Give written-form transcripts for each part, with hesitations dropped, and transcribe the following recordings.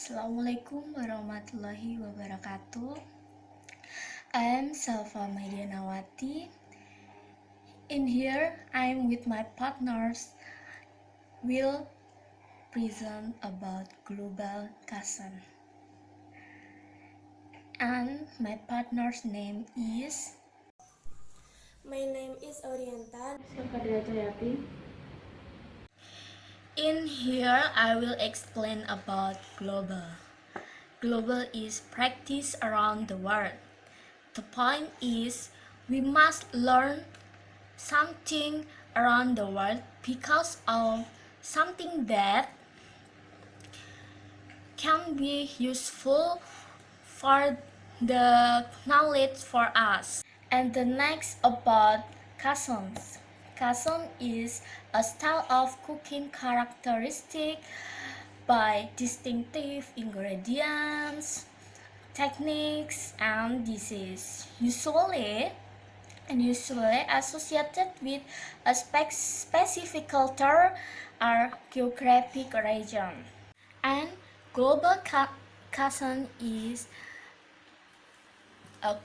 Assalamualaikum warahmatullahi wabarakatuh. I am Salva Maidianawati. In here, I am with my partners. Will present about global Kazan. And my partner's name is. My name is Orienta. In here, I will explain about global. Global is practice around the world. The point is, we must learn something around the world because of something that can be useful for the knowledge for us. And the next about Kazans. Kazan is a style of cooking characteristic by distinctive ingredients, techniques, and dishes, usually associated with a specific culture or geographic region. And global Kazan is the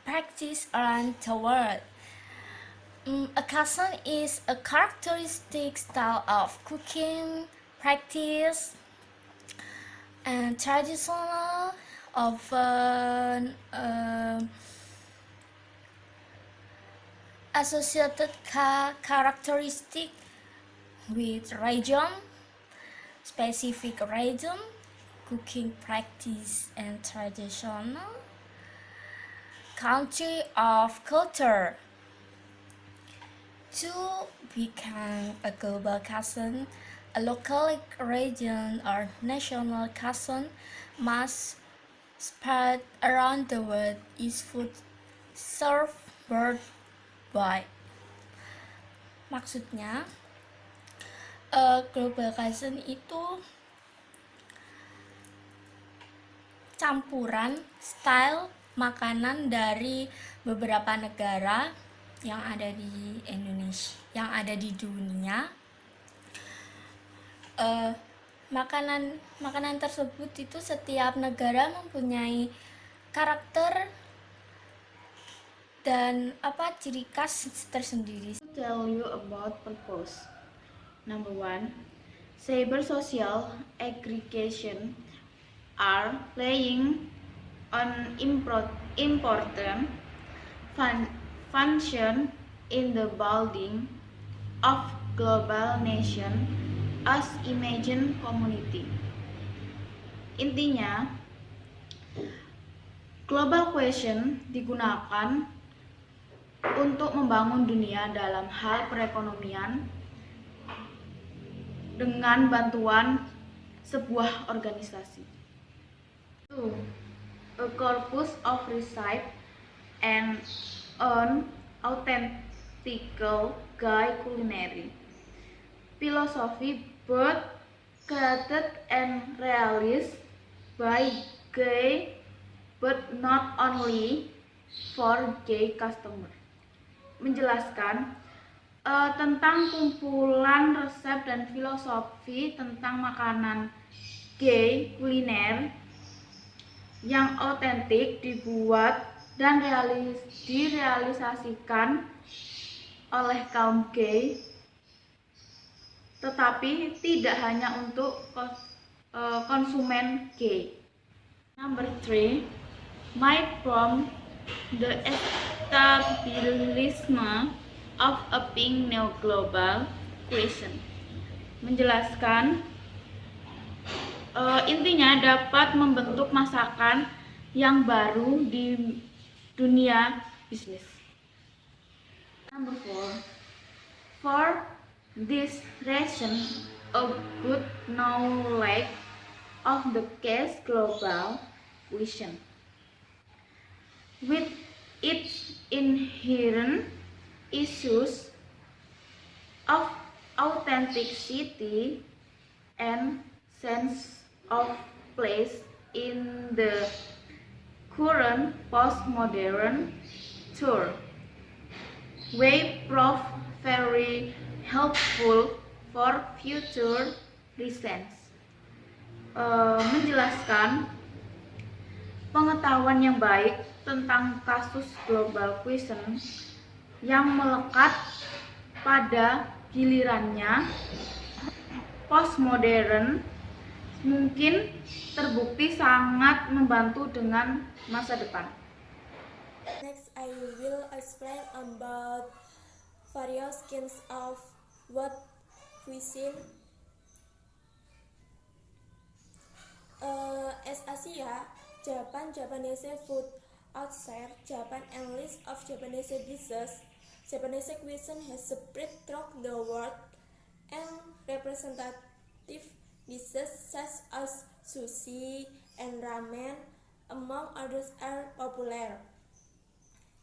practice around the world. A Kazan is a characteristic style of cooking, practice, and traditional, often associated characteristic with region, specific region, cooking practice, and traditional, country of culture. To become a global Kazan, a local region or national Kazan must spread around the world is food served worldwide. Maksudnya, global Kazan itu campuran style makanan dari beberapa negara yang ada di Indonesia, yang ada di dunia. Makanan tersebut itu setiap negara mempunyai karakter dan ciri khas tersendiri. Tell you about purpose. Number 1, cyber social aggregation are playing an important function in the building of global nation as imagined community. Intinya, global question digunakan untuk membangun dunia dalam hal perekonomian dengan bantuan sebuah organisasi. 2. A corpus of recipe and an authentical guide culinary philosophy, both created and realized by gay, but not only for gay customer. Menjelaskan tentang kumpulan resep dan filosofi tentang makanan gay kuliner yang otentik dibuat dan direalisasikan oleh kaum gay, tetapi tidak hanya untuk konsumen gay. Number 3, might from the establishment of a pink new global question. Menjelaskan intinya dapat membentuk masakan yang baru di dunia bisnis. Number 4, for this reason, a good knowledge of the case global vision, with its inherent issues of authenticity and sense of place in the current postmodern tour way prove very helpful for future reasons. menjelaskan pengetahuan yang baik tentang kasus global question yang melekat pada gilirannya. Postmodern mungkin terbukti sangat membantu dengan masa depan. Next, I will explain about various kinds of what cuisine. As Asia, Japanese food outside Japan and list of Japanese dishes. Japanese cuisine has spread throughout the world, and representative dishes such as sushi and ramen, among others, are popular.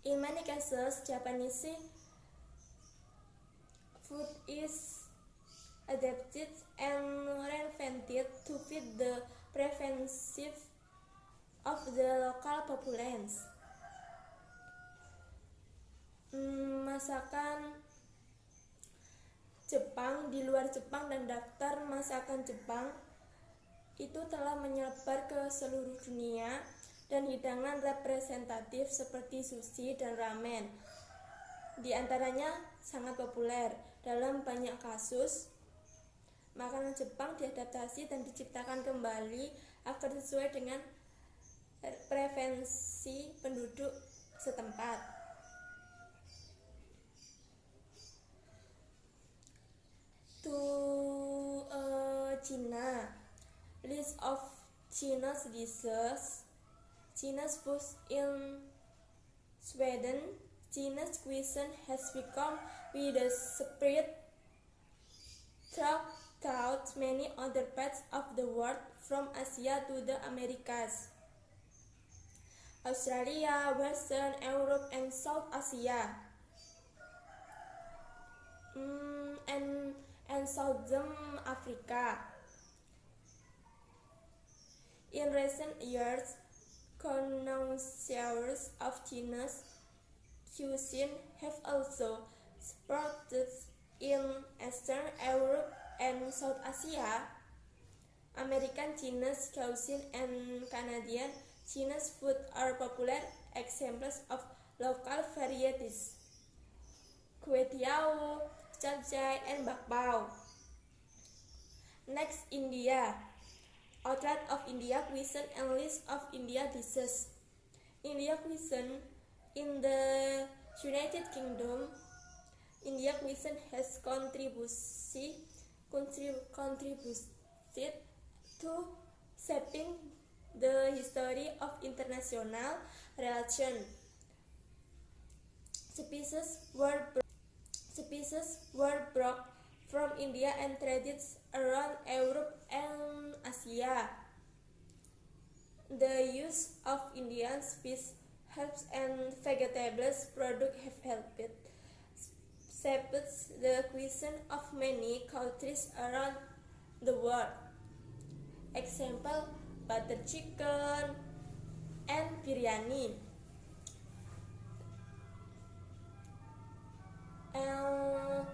In many cases, Japanese food is adapted and reinvented to fit the preferences of the local populations. Masakan Jepang di luar Jepang dan daftar masakan Jepang itu telah menyebar ke seluruh dunia, dan hidangan representatif seperti sushi dan ramen di antaranya sangat populer. Dalam banyak kasus, makanan Jepang diadaptasi dan diciptakan kembali agar sesuai dengan preferensi penduduk setempat. China. List of China's dishes. China's food in Sweden. China's cuisine has become widespread throughout many other parts of the world, from Asia to the Americas, Australia, Western Europe, and South Asia, and Southern Africa. In recent years, connoisseurs of China's cuisine have also sprouted in Eastern Europe and South Asia. American Chinese cuisine and Canadian Chinese food are popular examples of local varieties. Kue tiao, chapchai, and bakpao. Next, India. Outline of India cuisine and list of India dishes. India cuisine in the United Kingdom. India cuisine has contributed to shaping the history of international relations. Species were brought from India and traded around Europe and Asia. The use of Indian fish, herbs, and vegetables products have helped shape the cuisine of many countries around the world. Example, butter chicken and biryani. And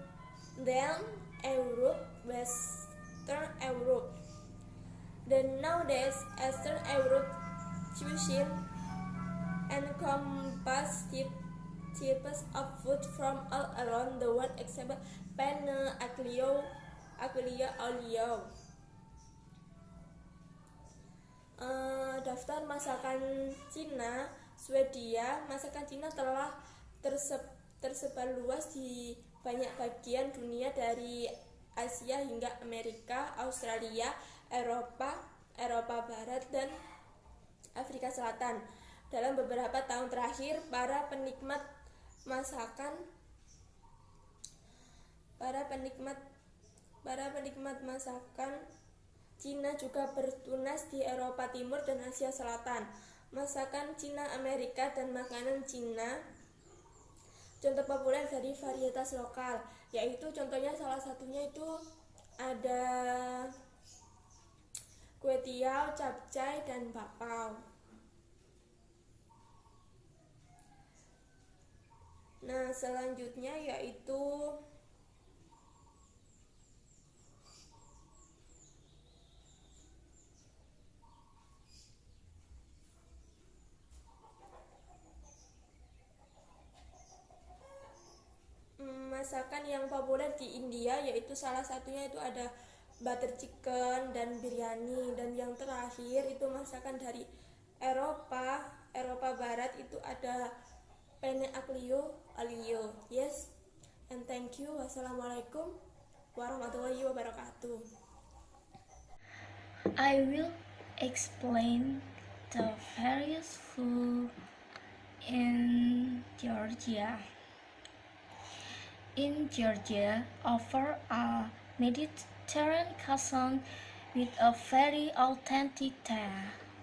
then Europe, Western Europe. Then nowadays, Eastern Europe cuisine encompasses types of food from all around the world. Example, penne, aglio, olio. Daftar masakan Cina, Swedia. Masakan Cina telah tersebar luas di banyak bagian dunia, dari Asia hingga Amerika, Australia, Eropa Barat, dan Afrika Selatan. Dalam beberapa tahun terakhir, para penikmat masakan Cina juga bertunas di Eropa Timur dan Asia Selatan. Masakan Cina Amerika dan makanan Cina. Contoh populer dari varietas lokal, yaitu contohnya salah satunya itu ada kue tiao, capcay, dan bakpao. Nah, selanjutnya yaitu masakan yang populer di India, yaitu salah satunya itu ada butter chicken dan biryani. Dan yang terakhir itu masakan dari Eropa Barat, itu ada penne aglio. Yes, and thank you. Wassalamualaikum warahmatullahi wabarakatuh. I will explain the various food in Georgia. In Georgia, offer a Mediterranean cuisine with a very authentic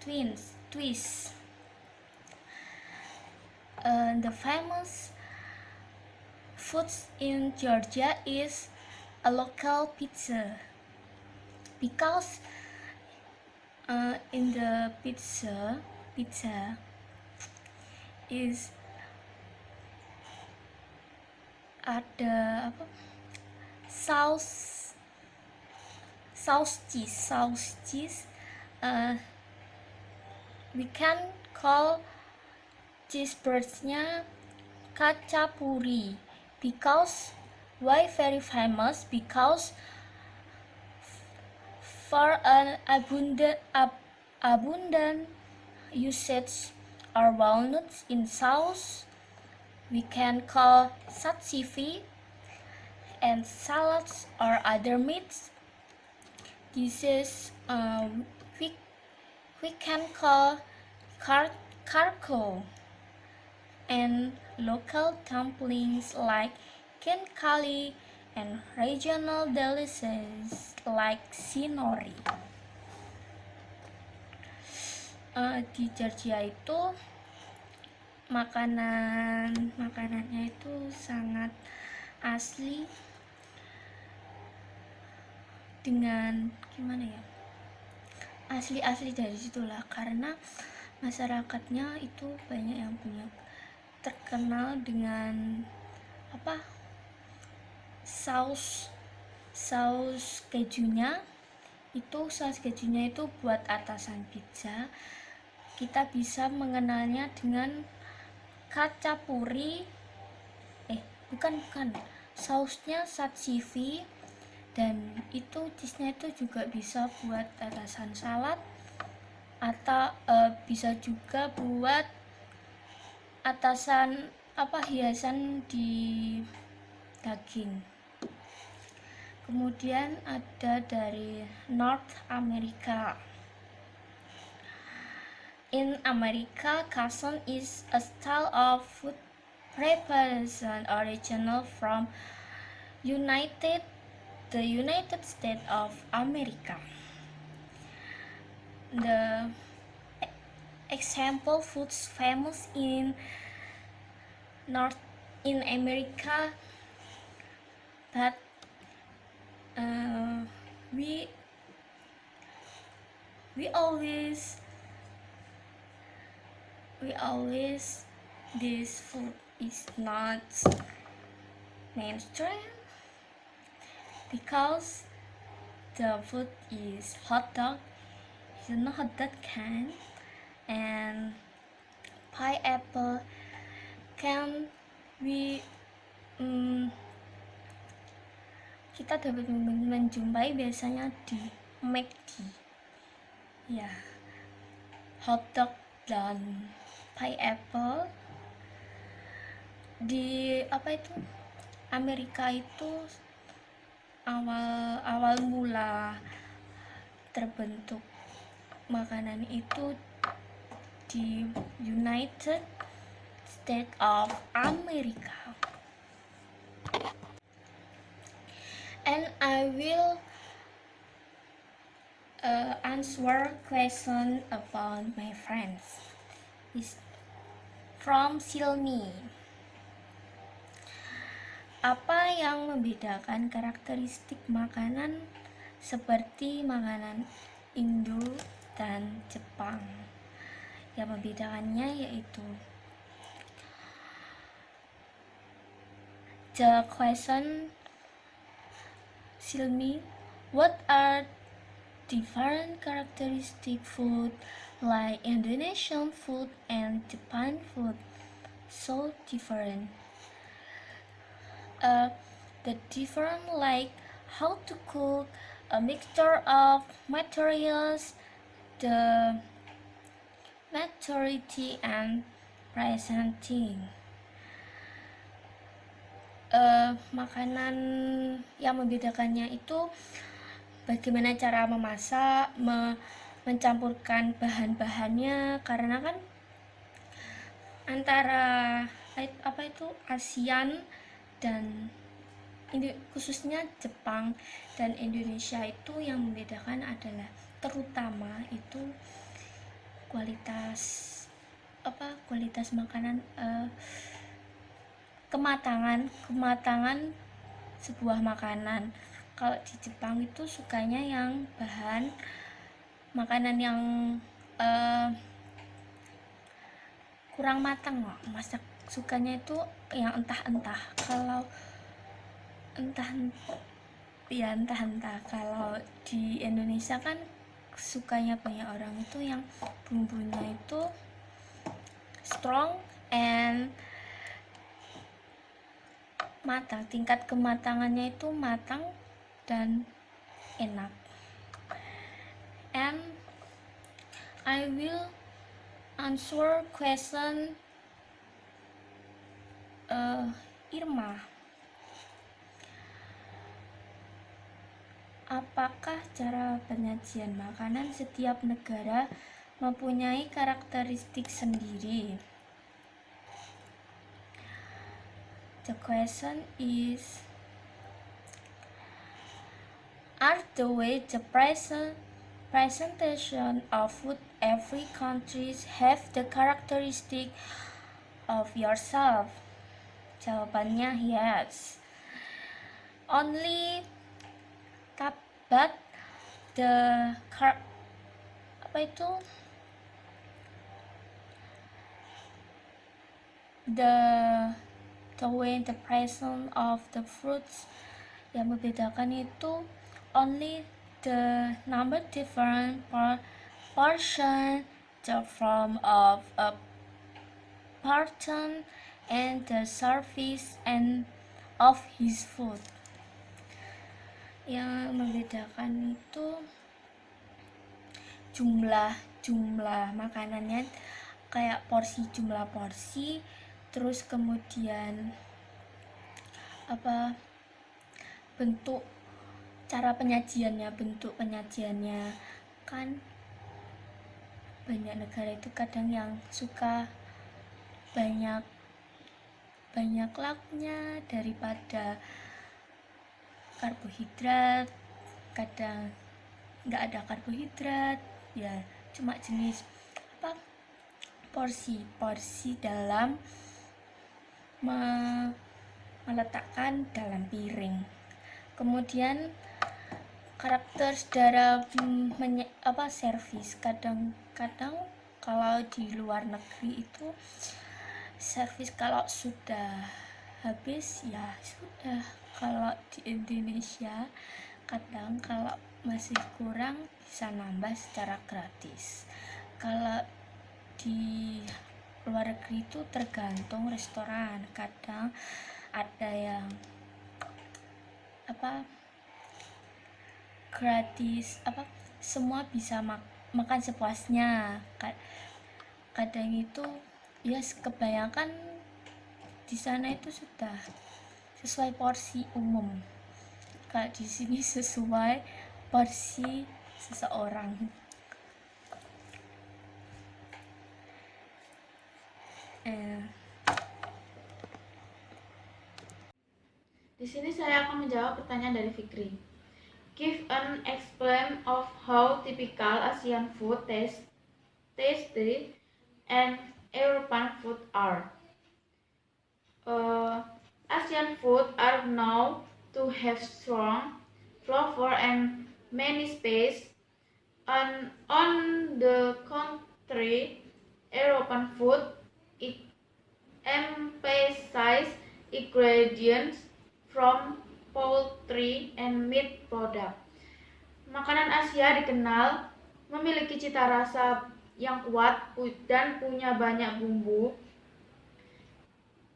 twist. The famous foods in Georgia is a local pizza, because in the pizza is ada apa, saus cheese. We can call cheeseburgersnya kachapuri. Because why very famous? Because for an abundant usage or walnuts in sauce, we can call tzatziki. And salads or other meats, this is we can call karko. And local dumplings like kenkali, and regional delicacies like sinori. Di Georgia itu makanannya itu sangat asli, dengan gimana ya, asli dari situlah, karena masyarakatnya itu banyak yang punya terkenal dengan apa, saus kejunya itu buat atasan pizza. Kita bisa mengenalnya dengan kachapuri, bukan sausnya tzatziki. Dan itu cheese-nya itu juga bisa buat atasan salad, atau bisa juga buat atasan hiasan di daging. Kemudian ada dari North America. In America, cuisine is a style of food preparation original from the United States of America. The example foods famous in America that we always this food is not mainstream, because the food is hot dog, hot dog can, and pineapple can kita dapat menjumpai biasanya di McD, ya, hot dog dan pineapple. Di Amerika itu awal mula terbentuk makanan itu di United States of America. And I will answer question about my friends. Is from Silmi. Apa yang membedakan karakteristik makanan seperti makanan Indo dan Jepang? Yang membedakannya yaitu the question Silmi, what are different characteristic food like Indonesian food and Japan food so different? the different, like how to cook, a mixture of materials, the maturity and presenting. Makanan yang membedakannya itu bagaimana cara memasak, mencampurkan bahan-bahannya, karena kan antara ASEAN dan khususnya Jepang dan Indonesia itu yang membedakan adalah terutama itu kualitas makanan, kematangan sebuah makanan. Kalau di Jepang itu sukanya yang bahan makanan yang kurang matang, masak sukanya itu yang entah-entah. Kalau kalau di Indonesia kan sukanya banyak orang itu yang bumbunya itu strong and matang, tingkat kematangannya itu matang dan enak. And I will answer question Irma. Apakah cara penyajian makanan setiap negara mempunyai karakteristik sendiri? The question is, are the way the presentation of food every country have the characteristic of yourself? Jawabannya yes. Only but the way the present of the fruits yang membedakan itu only the number different portion, the form of a person, and the service and of his food. Yang membedakan itu jumlah makanannya, kayak jumlah porsi, terus kemudian bentuk penyajiannya kan banyak negara itu kadang yang suka banyak lauknya daripada karbohidrat, kadang nggak ada karbohidrat, ya cuma jenis porsi dalam meletakkan dalam piring. Kemudian karakter dalam servis, kadang-kadang kalau di luar negeri itu servis kalau sudah habis ya sudah. Kalau di Indonesia kadang kalau masih kurang bisa nambah secara gratis. Kalau di luar negeri itu tergantung restoran, kadang ada yang gratis, semua bisa makan sepuasnya. Kadang itu ya kebanyakan di sana itu sudah sesuai porsi umum. Kalau di sini sesuai porsi seseorang. Di sini saya akan menjawab pertanyaan dari Fikri. Give an explain of how typical Asian food tasty and European food are. Asian food are known to have strong flavor and many spices. And on the contrary, European food emphasizes ingredients from poultry and meat product. Makanan Asia dikenal memiliki cita rasa yang kuat dan punya banyak bumbu.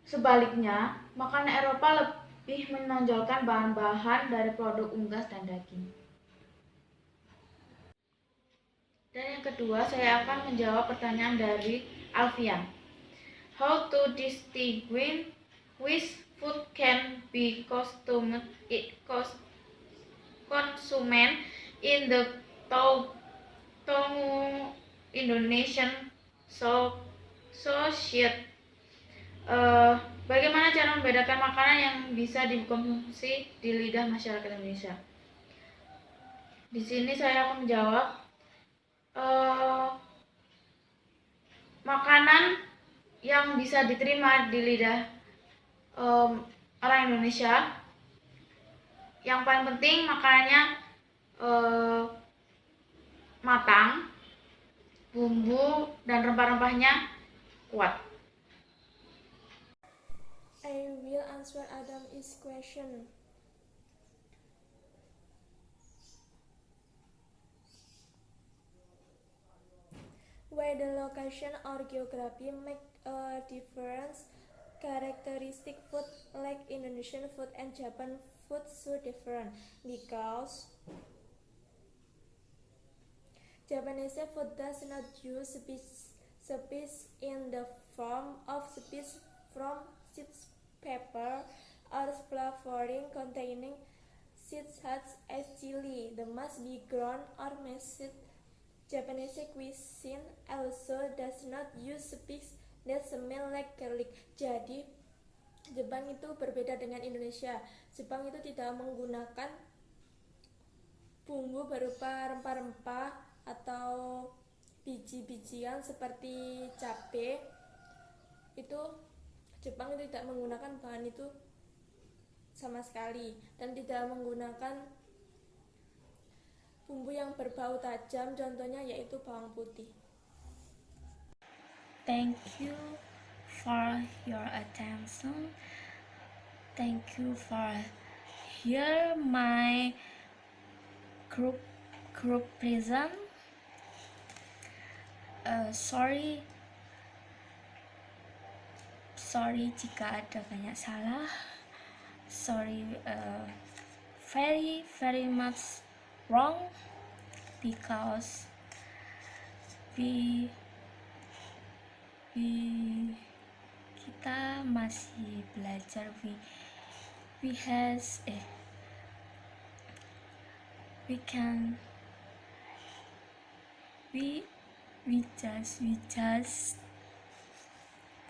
Sebaliknya, makanan Eropa lebih lebih menonjolkan bahan-bahan dari produk unggas dan daging. Dan yang kedua, saya akan menjawab pertanyaan dari Alfian. How to distinguish which food can be consumed in the Indonesian society. Bagaimana cara membedakan makanan yang bisa dikonsumsi di lidah masyarakat Indonesia? Di sini saya akan menjawab, makanan yang bisa diterima di lidah orang Indonesia, yang paling penting makanannya matang, bumbu dan rempah-rempahnya kuat. I will answer Adam's question. Whether location or geography make a difference, characteristic food like Indonesian food and Japan food so different because Japanese food does not use species in the form of species from seeds, pepper, or flavoring containing seeds such as chili. They must be ground or mashed. Japanese cuisine also does not use species that smell like garlic. Jadi, Jepang itu berbeda dengan Indonesia. Jepang itu tidak menggunakan bumbu berupa rempah-rempah atau biji-bijian seperti cabai. Itu Jepang itu tidak menggunakan bahan itu sama sekali, dan tidak menggunakan bumbu yang berbau tajam, contohnya yaitu bawang putih. Thank you for your attention. Thank you for hear my group present. Sorry jika ada banyak salah. Sorry, very much wrong because kita masih belajar. We just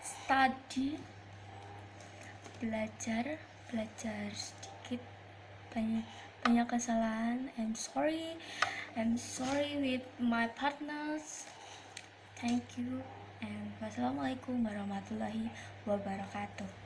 study, belajar sedikit, banyak kesalahan. I'm sorry with my partners. Thank you and wassalamualaikum warahmatullahi wabarakatuh.